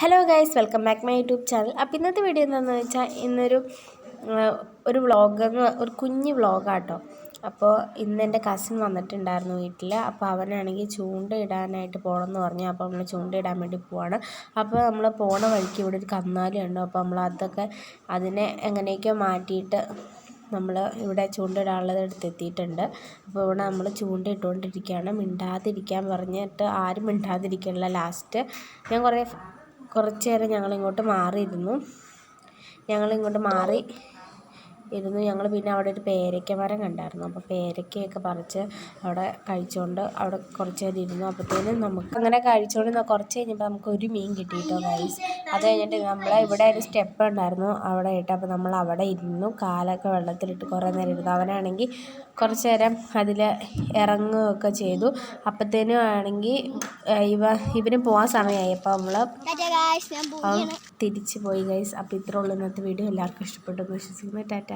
Hello guys, welcome back my YouTube channel. അപ്പോൾ ഇന്നത്തെ video എന്താണെന്ന് വെച്ചാൽ ഒരു വ്ളോഗെന്ന് ഒരു കുഞ്ഞ് വ്ളോഗാട്ടോ. അപ്പോൾ ഇന്ന് എൻ്റെ കസിൻ വന്നിട്ടുണ്ടായിരുന്നു വീട്ടിൽ. അപ്പോൾ അവനാണെങ്കിൽ ചൂണ്ടയിടാനായിട്ട് പോകണമെന്ന് പറഞ്ഞു. അപ്പോൾ നമ്മൾ ചൂണ്ടയിടാൻ വേണ്ടി പോവാണ്. അപ്പോൾ നമ്മൾ പോണ വഴിക്ക് ഇവിടെ ഒരു കന്നാലി ഉണ്ടോ. അപ്പോൾ നമ്മൾ അതിനെ എങ്ങനെയൊക്കെയോ മാറ്റിയിട്ട് നമ്മൾ ഇവിടെ ചൂണ്ടയിടാനുള്ളത് എടുത്തെത്തിയിട്ടുണ്ട്. അപ്പോൾ ഇവിടെ നമ്മൾ ചൂണ്ടയിട്ടുകൊണ്ടിരിക്കുകയാണ്. മിണ്ടാതിരിക്കാൻ പറഞ്ഞിട്ട് ആരും മിണ്ടാതിരിക്കണില്ല. ലാസ്റ്റ് ഞാൻ കുറച്ച് നേരം ഞങ്ങളിങ്ങോട്ട് മാറിയിരുന്നു. ഞങ്ങൾ പിന്നെ അവിടെ ഒരു പേരയ്ക്ക മരം കണ്ടായിരുന്നു. അപ്പോൾ പേരയ്ക്കയൊക്കെ പറിച്ച് അവിടെ കഴിച്ചുകൊണ്ട് അവിടെ കുറച്ച് നേരം ഇരുന്നു. അപ്പോഴത്തേനും നമുക്ക് അങ്ങനെ കഴിച്ചുകൊണ്ട് കുറച്ച് കഴിഞ്ഞപ്പോൾ നമുക്ക് ഒരു മീൻ കിട്ടി കേട്ടോ ഗൈസ്. അത് കഴിഞ്ഞിട്ട് ഇവിടെ ഒരു സ്റ്റെപ്പ് ഉണ്ടായിരുന്നു അവിടെ ഇട്ട്. അപ്പോൾ നമ്മൾ അവിടെ ഇരുന്നു, കാലൊക്കെ വെള്ളത്തിലിട്ട് കുറേ നേരം ഇരുന്നു. അവനാണെങ്കിൽ കുറച്ച് നേരം അതിൽ ഇറങ്ങുകയൊക്കെ ചെയ്തു. അപ്പോഴത്തേനും ആണെങ്കിൽ ഇവന് പോകാൻ സമയമായി. അപ്പോൾ അവൻ തിരിച്ചു പോയി ഗൈസ്. അപ്പോൾ ഇത്രേ ഉള്ളൂ ഇന്നത്തെ വീഡിയോ. എല്ലാവർക്കും ഇഷ്ടപ്പെട്ടു എന്ന് വിശ്വസിക്കുന്നു. ടാറ്റ.